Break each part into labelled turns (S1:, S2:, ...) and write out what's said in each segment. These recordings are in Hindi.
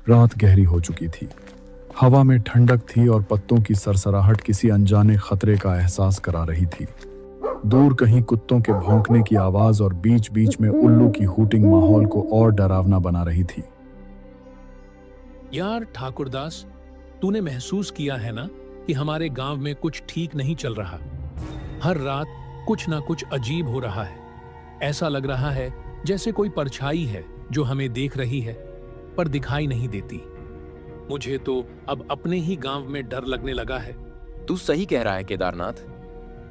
S1: रात गहरी हो चुकी थी। हवा में ठंडक थी और पत्तों की सरसराहट किसी अनजाने खतरे का एहसास करा रही थी। दूर कहीं कुत्तों के भौंकने की आवाज और बीच बीच में उल्लू की हूटिंग माहौल को और डरावना बना रही थी।
S2: यार ठाकुरदास, तूने महसूस किया है ना कि हमारे गांव में कुछ ठीक नहीं चल रहा। हर रात कुछ ना कुछ अजीब हो रहा है। ऐसा लग रहा है जैसे कोई परछाई है जो हमें देख रही है पर दिखाई नहीं देती। मुझे तो अब अपने ही गांव में डर लगने लगा है।
S3: तू सही कह रहा है केदारनाथ।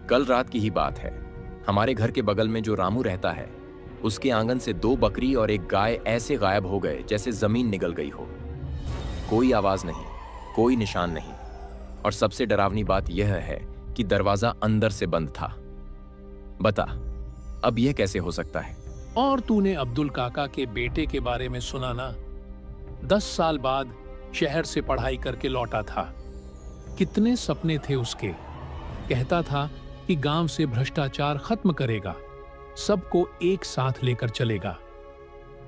S3: कल रात की ही बात है। हमारे घर के बगल में जो रामू रहता है, उसके आंगन से 2 बकरी और 1 गाय ऐसे गायब हो गए जैसे जमीन निगल गई हो। कोई आवाज नहीं, कोई निशान नहीं, और सबसे डरावनी बात यह है कि दरवाजा अंदर से बंद था। बता, अब यह कैसे हो सकता है?
S2: और तूने अब्दुल काका के बेटे के बारे में सुना ना? 10 साल बाद शहर से पढ़ाई करके लौटा था। कितने सपने थे उसके। कहता था कि गांव से भ्रष्टाचार खत्म करेगा, सबको एक साथ लेकर चलेगा।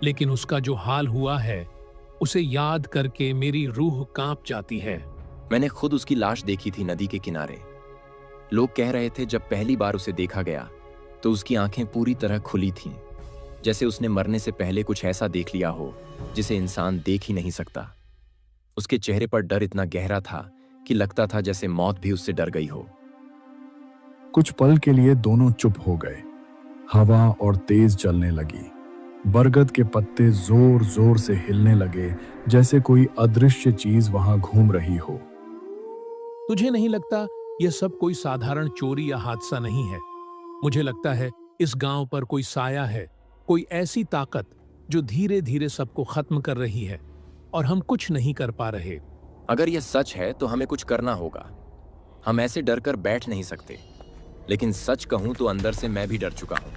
S2: लेकिन उसका जो हाल हुआ है, उसे याद करके मेरी रूह कांप जाती है।
S3: मैंने खुद उसकी लाश देखी थी नदी के किनारे। लोग कह रहे थे जब पहली बार उसे देखा गया तो उसकी आंखें पूरी तरह खुली थीं, जैसे उसने मरने से पहले कुछ ऐसा देख लिया हो जिसे इंसान देख ही नहीं सकता। उसके चेहरे पर डर इतना गहरा था कि लगता था जैसे मौत भी उससे डर गई हो।
S1: कुछ पल के लिए दोनों चुप हो गए। हवा और तेज चलने लगी। बरगद के पत्ते जोर जोर से हिलने लगे, जैसे कोई अदृश्य चीज वहां घूम रही हो।
S2: तुझे नहीं लगता यह सब कोई साधारण चोरी या हादसा नहीं है? मुझे लगता है इस गांव पर कोई साया है, कोई ऐसी ताकत जो धीरे धीरे सबको खत्म कर रही है और हम कुछ नहीं कर पा रहे।
S3: अगर यह सच है तो हमें कुछ करना होगा। हम ऐसे डर कर बैठ नहीं सकते। लेकिन सच कहूं तो अंदर से मैं भी डर चुका हूं।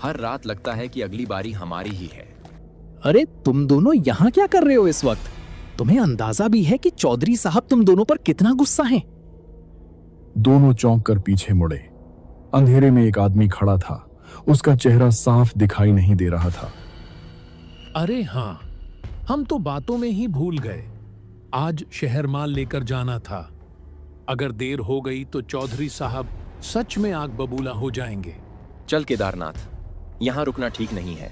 S3: हर रात लगता है कि अगली बारी हमारी ही है।
S4: अरे तुम दोनों यहाँ क्या कर रहे हो इस वक्त? तुम्हें अंदाजा भी है कि चौधरी साहब तुम दोनों पर कितना गुस्सा है?
S1: दोनों चौंक कर पीछे मुड़े। अंधेरे में एक आदमी खड़ा था। उसका चेहरा साफ दिखाई नहीं दे रहा था।
S2: अरे हाँ, हम तो बातों में ही भूल गए। आज शहर माल लेकर जाना था। अगर देर हो गई तो चौधरी साहब सच में आग बबूला हो जाएंगे।
S3: चल केदारनाथ, यहाँ रुकना ठीक नहीं है।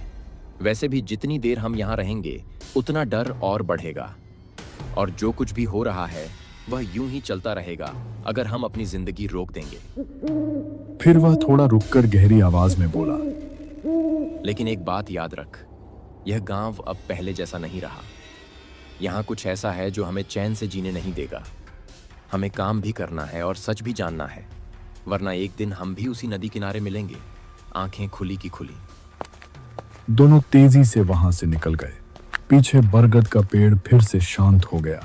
S3: वैसे भी जितनी देर हम यहाँ रहेंगे उतना डर और बढ़ेगा, और जो कुछ भी हो रहा है वह यूं ही चलता रहेगा अगर हम अपनी जिंदगी रोक देंगे।
S1: फिर वह थोड़ा रुककर गहरी आवाज में बोला,
S3: लेकिन एक बात याद रख, यह गांव अब पहले जैसा नहीं रहा। यहाँ कुछ ऐसा है जो हमें चैन से जीने नहीं देगा। हमें काम भी करना है और सच भी जानना है, वरना एक दिन हम भी उसी नदी किनारे मिलेंगे, आंखें खुली की खुली।
S1: दोनों तेजी से वहां से निकल गए। पीछे बरगद का पेड़ फिर से शांत हो गया,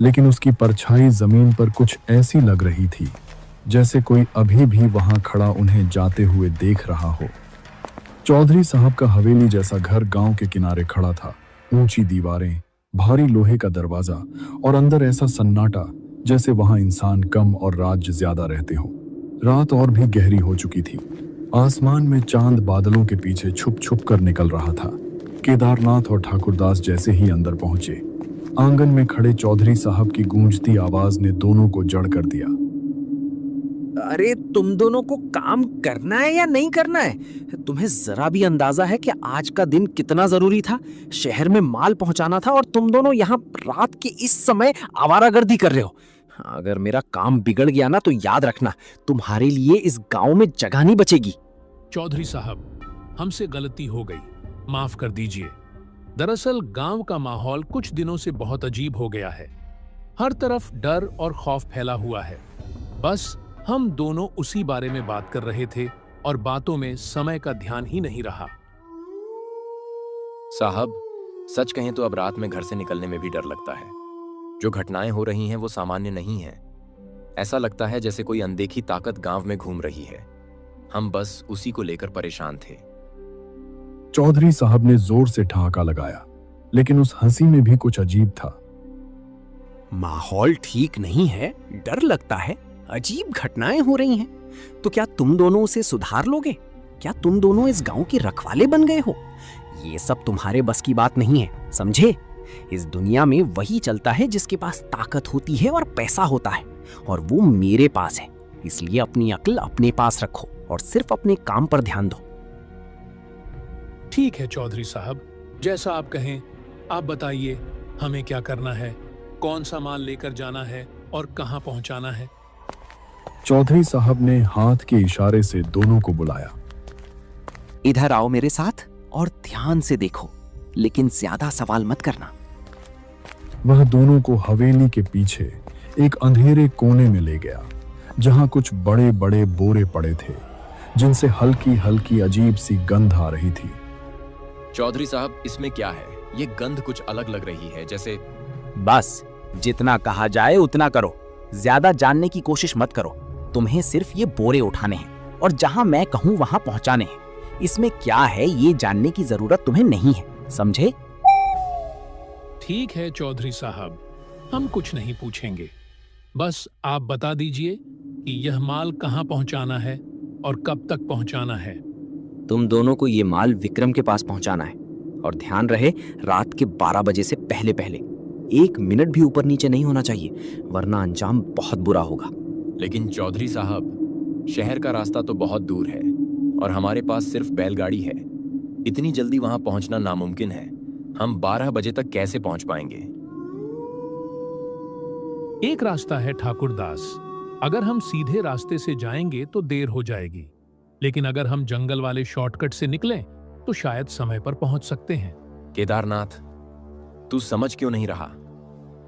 S1: लेकिन उसकी परछाई जमीन पर कुछ ऐसी लग रही थी जैसे कोई अभी भी वहां खड़ा उन्हें जाते हुए देख रहा हो। चौधरी साहब का हवेली जैसा घर गांव के किनारे खड़ा था। ऊंची दीवारें, भारी लोहे का दरवाजा और अंदर ऐसा सन्नाटा जैसे वहां इंसान कम और राज्य ज्यादा रहते हो। रात और भी गहरी हो चुकी थी। आसमान में चांद बादलों के पीछे छुप छुप कर निकल रहा था। केदारनाथ और ठाकुरदास जैसे ही अंदर पहुंचे, आंगन में खड़े चौधरी साहब की गूंजती आवाज ने दोनों को जड़ कर दिया।
S4: अरे तुम दोनों को काम करना है या नहीं करना है? तुम्हें जरा भी अंदाजा है कि आज का दिन कितना जरूरी था? शहर में माल पहुंचाना था और तुम दोनों यहाँ रात के इस समय आवारागर्दी कर रहे हो। अगर मेरा काम बिगड़ गया ना तो याद रखना, तुम्हारे लिए इस गांव में जगह नहीं बचेगी।
S2: चौधरी साहब, हमसे गलती हो गई, माफ कर दीजिए। दरअसल गांव का माहौल कुछ दिनों से बहुत अजीब हो गया है। हर तरफ डर और खौफ फैला हुआ है। बस हम दोनों उसी बारे में बात कर रहे थे और बातों में समय का ध्यान ही नहीं रहा।
S3: साहब, सच कहें तो अब रात में घर से निकलने में भी डर लगता है। जो घटनाएं हो रही हैं वो सामान्य नहीं है। ऐसा लगता है जैसे कोई अनदेखी ताकत गांव में घूम रही है। हम बस उसी को लेकर परेशान थे।
S1: चौधरी साहब ने जोर से ठहाका लगाया, लेकिन उस हंसी में भी कुछ अजीब था।
S4: माहौल ठीक नहीं है, डर लगता है, अजीब घटनाएं हो रही हैं, तो क्या तुम दोनों उसे सुधार लोगे? क्या तुम दोनों इस गांव के रखवाले बन गए हो? ये सब तुम्हारे बस की बात नहीं है, समझे? इस दुनिया में वही चलता है जिसके पास ताकत होती है और पैसा होता है, और वो मेरे पास है। इसलिए अपनी अक्ल अपने पास रखो और सिर्फ अपने काम पर ध्यान दो।
S2: ठीक है चौधरी साहब, जैसा आप कहें। आप बताइए हमें क्या करना है, कौन सा माल लेकर जाना है और कहाँ पहुँचाना है।
S1: चौधरी साहब ने हाथ के इशारे से दोनों को बुलाया।
S4: इधर आओ मेरे साथ और ध्यान से देखो, लेकिन ज्यादा सवाल मत करना।
S1: वह दोनों को हवेली के पीछे एक अंधेरे कोने में ले गया, जहां कुछ बड़े बड़े बोरे पड़े थे, जिनसे हल्की हल्की अजीब सी गंध आ रही थी।
S3: चौधरी साहब, इसमें क्या है? ये गंध कुछ अलग लग रही है, जैसे।
S4: बस जितना कहा जाए उतना करो, ज्यादा जानने की कोशिश मत करो। तुम्हें सिर्फ ये बोरे उठाने हैं और जहां मैं कहूं वहां पहुंचाने हैं। इसमें क्या है ये जानने की जरूरत तुम्हें नहीं है, समझे?
S2: ठीक है चौधरी साहब, हम कुछ नहीं पूछेंगे। बस आप बता दीजिए कि यह माल कहाँ पहुंचाना है और कब तक पहुंचाना है।
S5: तुम दोनों को ये माल विक्रम के पास पहुंचाना है, और ध्यान रहे रात के 12 बजे से पहले पहले 1 मिनट भी ऊपर नीचे नहीं होना चाहिए, वरना अंजाम बहुत बुरा होगा।
S3: लेकिन चौधरी साहब, शहर का रास्ता तो बहुत दूर है और हमारे पास सिर्फ बैलगाड़ी है। इतनी जल्दी वहां पहुंचना नामुमकिन है। हम 12 बजे तक कैसे पहुंच पाएंगे?
S2: एक रास्ता है ठाकुरदास, अगर हम सीधे रास्ते से जाएंगे तो देर हो जाएगी, लेकिन अगर हम जंगल वाले शॉर्टकट से निकलें तो शायद समय पर पहुंच सकते हैं।
S3: केदारनाथ, तू समझ क्यों नहीं रहा?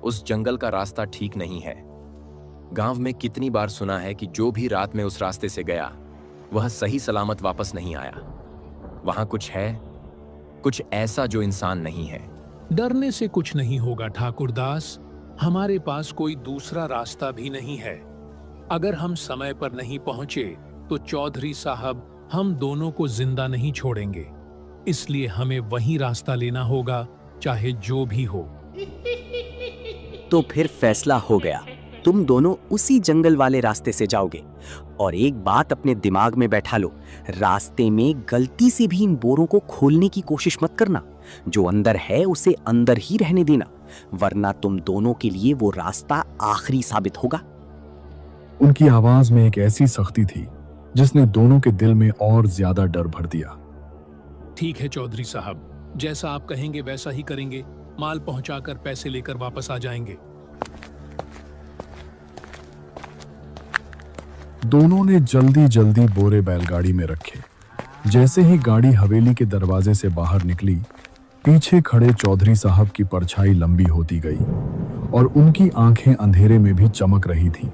S3: उस जंगल का रास्ता ठीक नहीं है। गांव में कितनी बार सुना है कि जो भी रात में उस रास्ते से गया वह सही सलामत वापस नहीं आया। वहां कुछ है, कुछ ऐसा जो इंसान नहीं है।
S2: डरने से कुछ नहीं होगा ठाकुरदास, हमारे पास कोई दूसरा रास्ता भी नहीं है। अगर हम समय पर नहीं पहुंचे तो चौधरी साहब हम दोनों को जिंदा नहीं छोड़ेंगे, इसलिए हमें वही रास्ता लेना होगा, चाहे जो भी हो।
S5: तो फिर फैसला हो गया, तुम दोनों उसी जंगल वाले रास्ते से जाओगे। और एक बात अपने दिमाग में बैठा लो, रास्ते में गलती से भी इन बोरों को खोलने की कोशिश मत करना। जो अंदर है उसे अंदर ही रहने देना, वरना तुम दोनों के लिए वो रास्ता आखिरी साबित होगा।
S1: उनकी आवाज में एक ऐसी सख्ती थी जिसने दोनों के दिल में और ज्यादा डर भर दिया।
S2: ठीक है चौधरी साहब, जैसा आप कहेंगे वैसा ही करेंगे। माल पहुंचाकर पैसे लेकर वापस आ जाएंगे।
S1: दोनों ने जल्दी जल्दी बोरे बैलगाड़ी में रखे। जैसे ही गाड़ी हवेली के दरवाजे से बाहर निकली, पीछे खड़े चौधरी साहब की परछाई लंबी होती गई और उनकी आंखें अंधेरे में भी चमक रही थीं,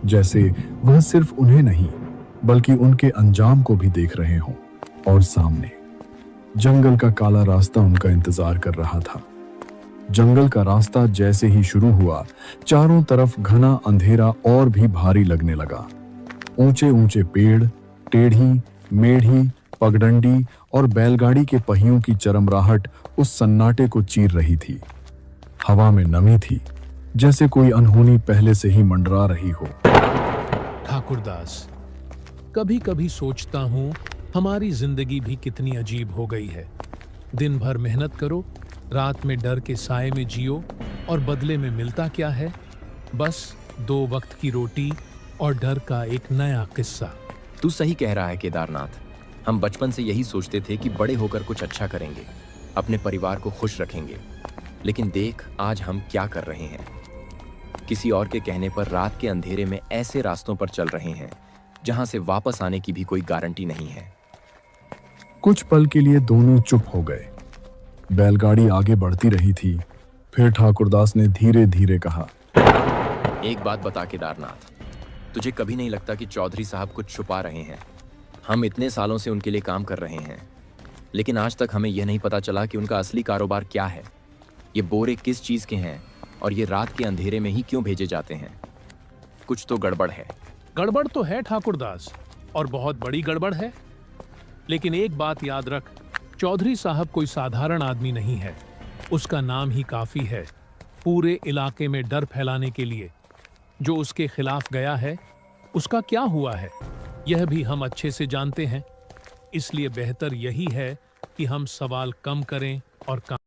S1: जैसे वह सिर्फ उन्हें नहीं बल्कि उनके अंजाम को भी देख रहे हों। और सामने जंगल का काला रास्ता उनका इंतजार कर रहा था। जंगल का रास्ता जैसे ही शुरू हुआ, चारों तरफ घना अंधेरा और भी भारी लगने लगा। ऊंचे ऊंचे पेड़, टेढ़ी, मेढ़ी, पगडंडी और बैलगाड़ी के पहियों की चरमराहट उस सन्नाटे को चीर रही थी। हवा में नमी थी, जैसे कोई अनहोनी पहले से ही मंडरा रही हो।
S2: ठाकुरदास, कभी कभी सोचता हूँ हमारी जिंदगी भी कितनी अजीब हो गई है। दिन भर मेहनत करो, रात में डर के साए में जियो, और बदले में मिलता क्या है? बस 2 वक्त की रोटी और डर का एक नया किस्सा।
S3: तू सही कह रहा है केदारनाथ। हम बचपन से यही सोचते थे कि बड़े होकर कुछ अच्छा करेंगे, अपने परिवार को खुश रखेंगे। लेकिन देख आज हम क्या कर रहे हैं। किसी और के कहने पर रात के अंधेरे में ऐसे रास्तों पर चल रहे हैं जहां से वापस आने की भी कोई गारंटी नहीं है।
S1: कुछ पल के लिए दोनों चुप हो गए। बैलगाड़ी आगे बढ़ती रही थी। फिर ठाकुरदास ने धीरे धीरे कहा,
S3: एक बात बता केदारनाथ, तुझे कभी नहीं लगता कि चौधरी साहब कुछ छुपा रहे हैं? हम इतने सालों से उनके लिए काम कर रहे हैं, लेकिन आज तक हमें यह नहीं पता चला कि उनका असली कारोबार क्या है। ये बोरे किस चीज के हैं और ये रात के अंधेरे में ही क्यों भेजे जाते हैं? कुछ तो गड़बड़ है।
S2: गड़बड़ तो है ठाकुरदास, और बहुत बड़ी गड़बड़ है। लेकिन एक बात याद रख, चौधरी साहब कोई साधारण आदमी नहीं है। उसका नाम ही काफी है पूरे इलाके में डर फैलाने के लिए। जो उसके खिलाफ गया है उसका क्या हुआ है यह भी हम अच्छे से जानते हैं। इसलिए बेहतर यही है कि हम सवाल कम करें और काम।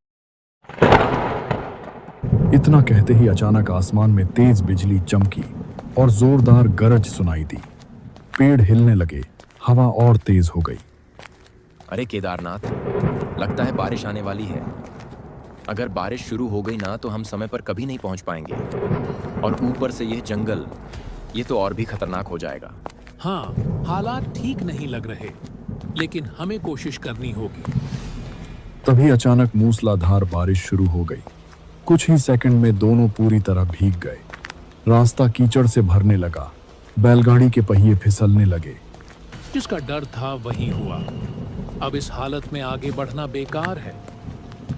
S1: इतना कहते ही अचानक आसमान में तेज बिजली चमकी और जोरदार गरज सुनाई दी। पेड़ हिलने लगे, हवा और तेज हो गई।
S3: अरे केदारनाथ, लगता है बारिश आने वाली है। अगर बारिश शुरू हो गई ना तो हम समय पर कभी नहीं पहुंच पाएंगे। और ऊपर से यह जंगल, ये तो और भी खतरनाक हो जाएगा।
S2: हाँ, हालात ठीक नहीं लग रहे, लेकिन हमें कोशिश करनी होगी।
S1: तभी अचानक मूसलाधार बारिश शुरू हो गई। कुछ ही सेकंड में दोनों पूरी तरह भीग गए। रास्ता कीचड़ से भरने लगा, बैलगाड़ी के पहिए फिसलने लगे।
S2: जिसका डर था वही हुआ। अब इस हालत में आगे बढ़ना बेकार है।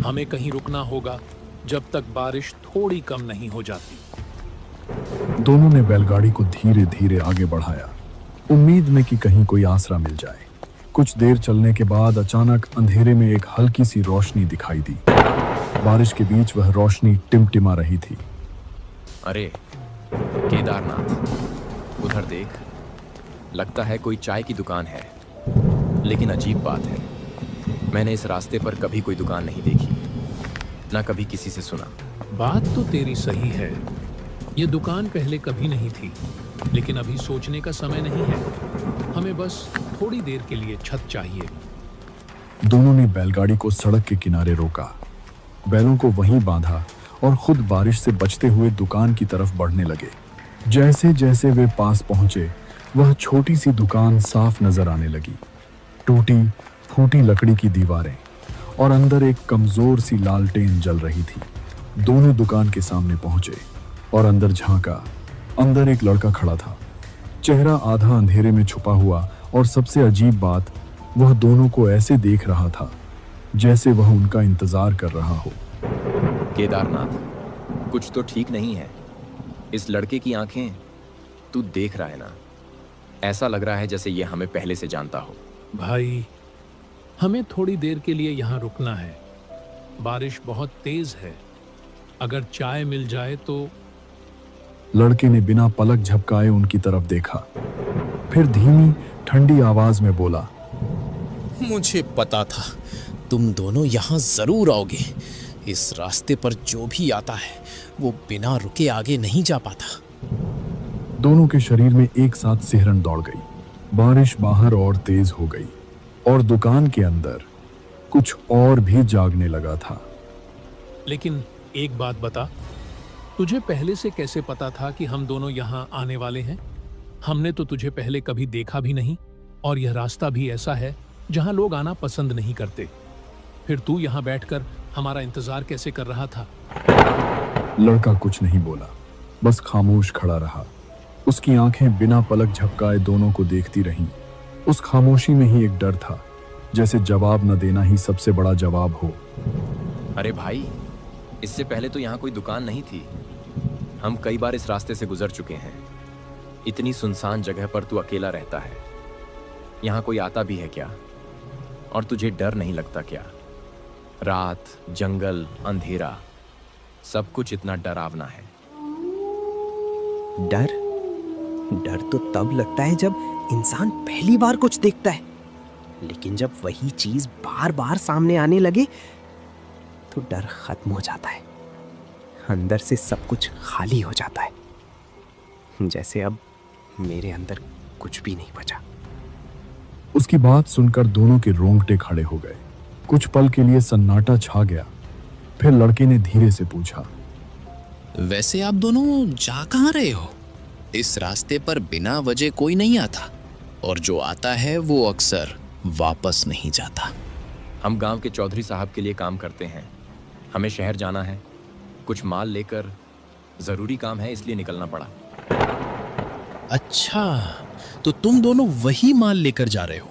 S2: हमें कहीं रुकना होगा जब तक बारिश थोड़ी कम नहीं हो जाती।
S1: दोनों ने बैलगाड़ी को धीरे धीरे आगे बढ़ाया, उम्मीद में कि कहीं कोई आसरा मिल जाए। कुछ देर चलने के बाद अचानक अंधेरे में एक हल्की सी रोशनी दिखाई दी। बारिश के बीच वह रोशनी टिमटिमा रही थी।
S3: अरे केदारनाथ, उधर देख, लगता है कोई चाय की दुकान है। लेकिन अजीब बात है, मैंने इस रास्ते पर कभी कोई दुकान नहीं देखी, ना कभी किसी से सुना।
S2: बात तो तेरी सही है, ये दुकान पहले कभी नहीं थी, लेकिन अभी सोचने का समय नहीं है। हमें बस थोड़ी देर के लिए छत चाहिए।
S1: दोनों ने बैलगाड़ी को सड़क के किनारे रोका, बैलों को वहीं बांधा और खुद बारिश से बचते हुए दुकान की तरफ बढ़ने लगे। जैसे जैसे वे पास पहुंचे, वह छोटी सी दुकान साफ नजर आने लगी। टूटी फूटी लकड़ी की दीवारें और अंदर एक कमजोर सी लालटेन जल रही थी। दोनों दुकान के सामने पहुंचे और अंदर झांका। अंदर एक लड़का खड़ा था, चेहरा आधा अंधेरे में छुपा हुआ, और सबसे अजीब बात, वह दोनों को ऐसे देख रहा था जैसे वह उनका इंतजार कर रहा हो।
S3: केदारनाथ, कुछ तो ठीक नहीं है। इस लड़के की आंखें, तू देख रहा है ना? ऐसा लग रहा है जैसे ये हमें पहले से जानता हो।
S2: भाई, हमें थोड़ी देर के लिए यहाँ रुकना है। बारिश बहुत तेज है, अगर चाय मिल जाए तो।
S1: लड़के ने बिना पलक झपकाए उनकी तरफ देखा, फिर धीमी ठंडी आवाज में बोला,
S6: मुझे पता था तुम दोनों यहाँ जरूर आओगे। इस रास्ते पर जो भी आता है वो बिना रुके आगे नहीं जा पाता।
S1: दोनों के शरीर में एक साथ सिहरन दौड़ गई। बारिश बाहर और तेज हो गई और दुकान के अंदर कुछ और भी जागने लगा था।
S2: लेकिन एक बात बता, तुझे पहले से कैसे पता था कि हम दोनों यहाँ आने वाले हैं? हमने तो तुझे पहले कभी देखा भी नहीं, और यह रास्ता भी ऐसा है जहाँ लोग आना पसंद नहीं करते। फिर तू यहाँ बैठकर हमारा इंतजार कैसे कर रहा था?
S1: लड़का कुछ नहीं बोला, बस खामोश खड़ा रहा। उसकी आंखें बिना पलक झपकाए दोनों को देखती रहीं। उस खामोशी में ही एक डर था, जैसे जवाब न देना ही सबसे बड़ा जवाब हो।
S3: अरे भाई, इससे पहले तो यहाँ कोई दुकान नहीं थी। हम कई बार इस रास्ते से गुजर चुके हैं। इतनी सुनसान जगह पर तू अकेला रहता है। यहाँ कोई आता भी है क्या? और तुझे डर नहीं लगता क्या? रात, जंगल, अंधेरा, सब कुछ इतना डरावना है।
S5: डर डर तो तब लगता है जब इंसान पहली बार कुछ देखता है, लेकिन जब वही चीज बार बार सामने आने लगे तो डर खत्म हो जाता है। अंदर से सब कुछ खाली हो जाता है, जैसे अब मेरे अंदर कुछ भी नहीं बचा।
S1: उसकी बात सुनकर दोनों के रोंगटे खड़े हो गए। कुछ पल के लिए सन्नाटा छा गया। फिर लड़के ने धीरे से पूछा,
S6: वैसे आप दोनों जा कहाँ रहे हो? इस रास्ते पर बिना वजह कोई नहीं आता, और जो आता है वो अक्सर वापस नहीं जाता।
S3: हम गांव के चौधरी साहब के लिए काम करते हैं। हमें शहर जाना है, कुछ माल लेकर। जरूरी काम है, इसलिए निकलना पड़ा।
S6: अच्छा, तो तुम दोनों वही माल लेकर जा रहे हो?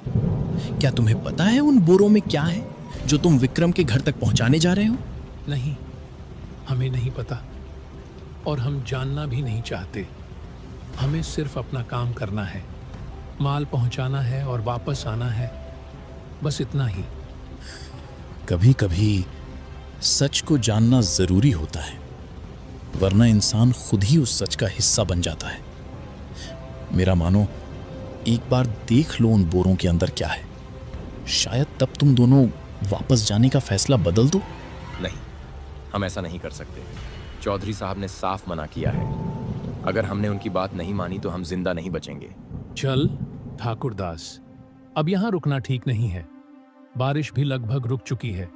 S6: क्या तुम्हें पता है उन बोरों में क्या है जो तुम विक्रम के घर तक पहुंचाने जा रहे हो?
S2: नहीं, हमें नहीं पता, और हम जानना भी नहीं चाहते। हमें सिर्फ अपना काम करना है, माल पहुंचाना है और वापस आना है, बस इतना ही।
S6: कभी कभी सच को जानना जरूरी होता है, वरना इंसान खुद ही उस सच का हिस्सा बन जाता है। मेरा मानो, एक बार देख लो उन बोरों के अंदर क्या है। शायद तब तुम दोनों वापस जाने का फैसला बदल दो।
S3: नहीं, हम ऐसा नहीं कर सकते। चौधरी साहब ने साफ मना किया है। अगर हमने उनकी बात नहीं मानी तो हम जिंदा नहीं बचेंगे।
S2: चल ठाकुरदास, अब यहाँ रुकना ठीक नहीं है। बारिश भी लगभग रुक चुकी है।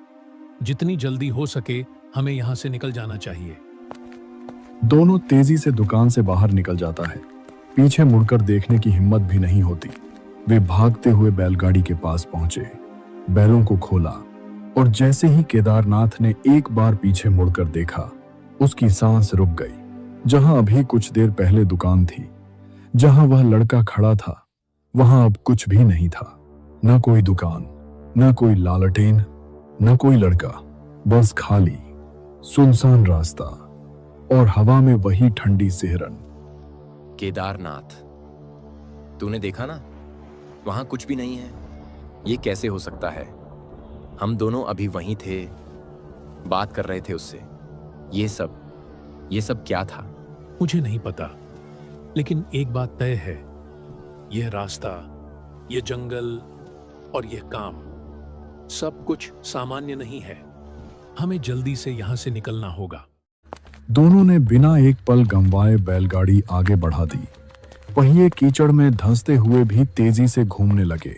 S2: जितनी जल्दी हो सके हमें यहाँ से निकल जाना चाहिए।
S1: दोनों तेजी से दुकान से बाहर निकल जाता है। पीछे मुड़कर देखने की हिम्मत भी नहीं होती। वे भागते हुए बैलगाड़ी के पास पहुंचे, बैलों को खोला और जैसे ही केदारनाथ ने एक बार पीछे मुड़कर देखा, उसकी सांस रुक गई। जहां अभी कुछ देर पहले दुकान थी, जहां वह लड़का खड़ा था, वहां अब कुछ भी नहीं था। न कोई दुकान, न कोई लालटेन, न कोई लड़का, बस खाली सुनसान रास्ता और हवा में वही ठंडी सिहरन।
S3: केदारनाथ, तूने देखा ना, वहां कुछ भी नहीं है। ये कैसे हो सकता है? हम दोनों अभी वहीं थे, बात कर रहे थे उससे। ये सब क्या था?
S2: मुझे नहीं पता, लेकिन एक बात तय है, यह रास्ता, यह जंगल और यह काम, सब कुछ सामान्य नहीं है। हमें जल्दी से यहां से निकलना होगा।
S1: दोनों ने बिना एक पल गंवाए बैलगाड़ी आगे बढ़ा दी। पहिए कीचड़ में धंसते हुए भी तेजी से घूमने लगे,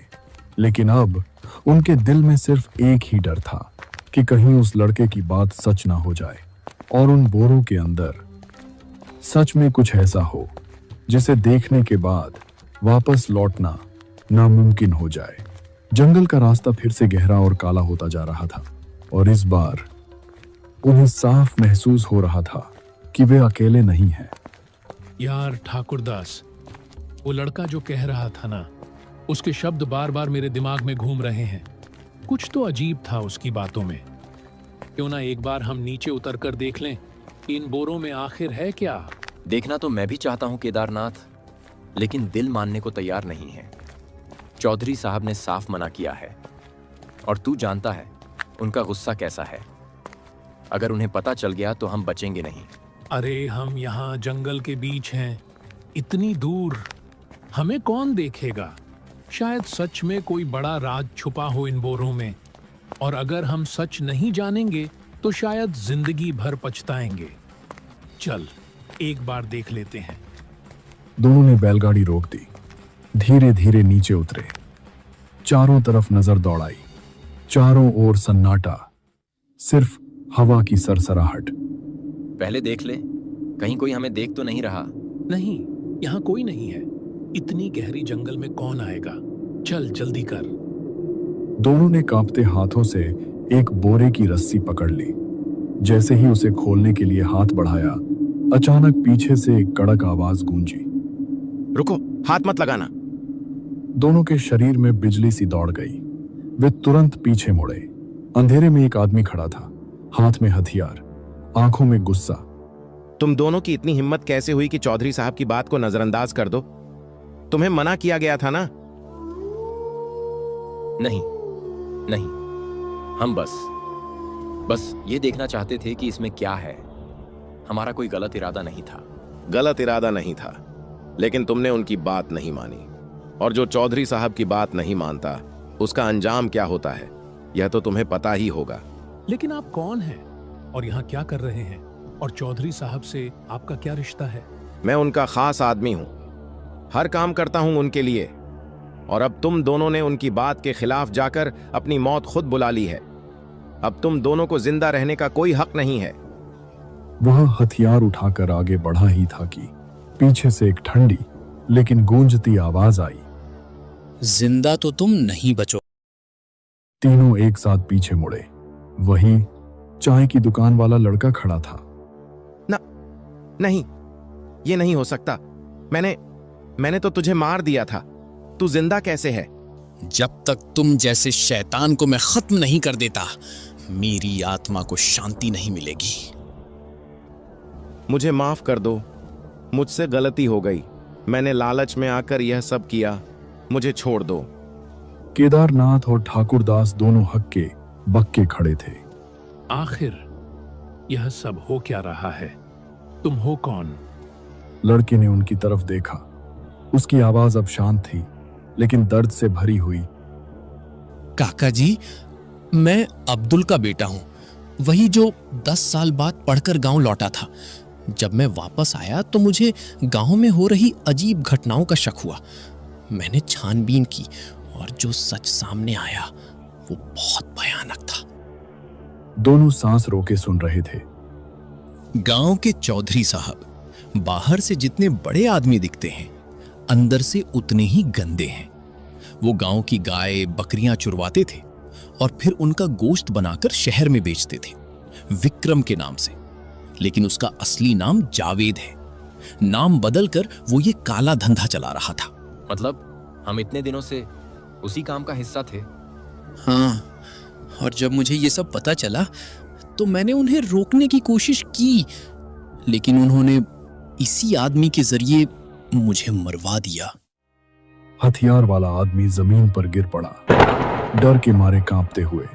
S1: लेकिन अब उनके दिल में सिर्फ एक ही डर था कि कहीं उस लड़के की बात सच ना हो जाए और उन बोरों के अंदर सच में कुछ ऐसा हो जिसे देखने के बाद वापस लौटना नामुमकिन हो जाए। जंगल का रास्ता फिर से गहरा और काला होता जा रहा था और इस बार उन्हें साफ महसूस हो रहा था कि वे अकेले नहीं हैं।
S2: यार ठाकुरदास, वो लड़का जो कह रहा था ना, उसके शब्द बार बार मेरे दिमाग में घूम रहे हैं। कुछ तो अजीब था उसकी बातों में। क्यों ना एक बार हम नीचे उतर कर देख लें कि इन बोरों में आखिर है क्या?
S3: देखना तो मैं भी चाहता हूं केदारनाथ, लेकिन दिल मानने को तैयार नहीं है। चौधरी साहब ने साफ मना किया है और तू जानता है उनका गुस्सा कैसा है। अगर उन्हें पता चल गया तो हम बचेंगे नहीं।
S2: अरे हम यहाँ जंगल के बीच हैं, इतनी दूर, हमें कौन देखेगा? शायद सच में कोई बड़ा राज छुपा हो इन बोरों में, और अगर हम सच नहीं जानेंगे तो शायद जिंदगी भर पछताएंगे। चल एक बार देख लेते हैं।
S1: दोनों ने बैलगाड़ी रोक दी, धीरे धीरे नीचे उतरे, चारों तरफ नजर दौड़ाई। चारों ओर सन्नाटा, सिर्फ हवा की सरसराहट।
S3: पहले देख ले, कहीं कोई हमें देख तो नहीं रहा।
S2: नहीं, यहाँ कोई नहीं है। इतनी गहरी जंगल में कौन आएगा? चल जल्दी कर।
S1: दोनों ने कांपते हाथों से एक बोरे की रस्सी पकड़ ली। जैसे ही उसे खोलने के लिए हाथ बढ़ाया, अचानक पीछे से एक कड़क आवाज गूंजी।
S7: रुको, हाथ मत लगाना।
S1: दोनों के शरीर में बिजली सी दौड़ गई। वे तुरंत पीछे मुड़े। अंधेरे में एक आदमी खड़ा था, हाथ में हथियार, आंखों में गुस्सा।
S7: तुम दोनों की इतनी हिम्मत कैसे हुई कि चौधरी साहब की बात को नजरअंदाज कर दो? तुम्हें मना किया गया था ना?
S3: नहीं नहीं, हम बस ये देखना चाहते थे कि इसमें क्या है। हमारा कोई गलत इरादा नहीं था।
S7: गलत इरादा नहीं था, लेकिन तुमने उनकी बात नहीं मानी। और जो चौधरी साहब की बात नहीं मानता, उसका अंजाम क्या होता है यह तो तुम्हें पता ही होगा।
S2: लेकिन आप कौन हैं और यहाँ क्या कर रहे हैं? और चौधरी साहब से आपका क्या रिश्ता है?
S7: मैं उनका खास आदमी हूं, हर काम करता हूं उनके लिए। और अब तुम दोनों ने उनकी बात के खिलाफ जाकर अपनी मौत खुद बुला ली है। अब तुम दोनों को जिंदा रहने का कोई हक नहीं है।
S1: वह हथियार उठाकर आगे बढ़ा ही था कि पीछे से एक ठंडी लेकिन गूंजती आवाज आई।
S6: जिंदा तो तुम नहीं बचो।
S1: तीनों एक साथ पीछे मुड़े। वही चाय की दुकान वाला लड़का खड़ा था।
S7: नहीं, ये नहीं हो सकता। मैंने तो तुझे मार दिया था। तू जिंदा कैसे है?
S6: जब तक तुम जैसे शैतान को मैं खत्म नहीं कर देता, मेरी आत्मा को शांति नहीं मिलेगी।
S7: मुझे माफ कर दो, मुझसे गलती हो गई। मैंने लालच में आकर यह सब किया। मुझे छोड़ दो।
S1: केदारनाथ और ठाकुरदास दोनों हक्के बक्के खड़े थे।
S2: आखिर यह सब हो क्या रहा है? तुम हो कौन?
S1: लड़के ने उनकी तरफ देखा। उसकी आवाज अब शांत थी, लेकिन दर्द से भरी हुई।
S6: काका जी, मैं अब्दुल का बेटा हूं,
S8: वही जो 10 साल बाद पढ़कर गांव लौटा था। जब मैं वापस आया तो मुझे गांव में हो रही अजीब घटनाओं का शक हुआ। मैंने छानबीन की और जो सच सामने आया वो बहुत भयानक था।
S1: दोनों सांस रोके सुन रहे थे।
S6: गांव के चौधरी साहब बाहर से जितने बड़े आदमी दिखते हैं, अंदर से उतने ही गंदे हैं। वो गांव की गाय बकरियां चुरवाते थे और फिर उनका गोश्त बनाकर शहर में बेचते थे, विक्रम के नाम से। लेकिन उसका असली नाम जावेद है। नाम बदलकर वो ये काला धंधा चला रहा था।
S3: मतलब हम इतने दिनों से उसी काम का हिस्सा थे।
S8: हाँ, और जब मुझे ये सब पता चला तो मैंने उन्हें रोकने की कोशिश की, लेकिन उन्होंने इसी आदमी के जरिए मुझे मरवा दिया।
S1: हथियार वाला आदमी जमीन पर गिर पड़ा, डर के मारे कांपते हुए।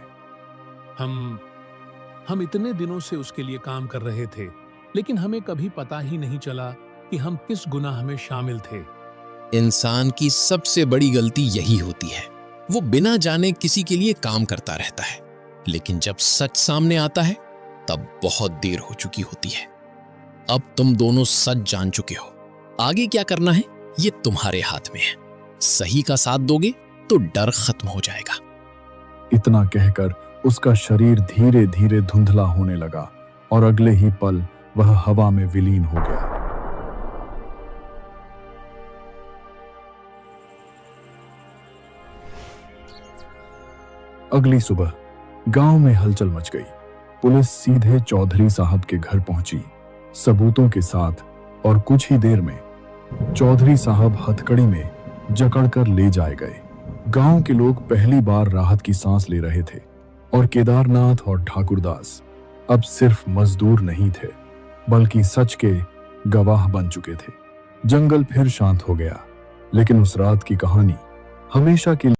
S2: हम इतने दिनों से उसके लिए काम कर रहे थे, लेकिन हमें कभी पता ही नहीं चला कि हम किस गुनाह में शामिल थे।
S8: इंसान की सबसे बड़ी गलती यही होती है, वो बिना जाने किसी के लिए काम करता रहता है, लेकिन जब सच सामने आता है तब बहुत देर हो चुकी होती है। अब तुम दोनों सच जान चुके हो। आगे क्या करना है ये तुम्हारे हाथ में है। सही का साथ दोगे तो डर खत्म हो जाएगा।
S1: इतना कहकर उसका शरीर धीरे धीरे धुंधला होने लगा और अगले ही पल वह हवा में विलीन हो गया। अगली सुबह गांव में हलचल मच गई। पुलिस सीधे चौधरी साहब के घर पहुंची, सबूतों के साथ, और कुछ ही देर में चौधरी साहब हथकड़ी में जकड़कर ले जाए गए। गांव के लोग पहली बार राहत की सांस ले रहे थे और केदारनाथ और ठाकुरदास अब सिर्फ मजदूर नहीं थे, बल्कि सच के गवाह बन चुके थे। जंगल फिर शांत हो गया, लेकिन उस रात की कहानी हमेशा के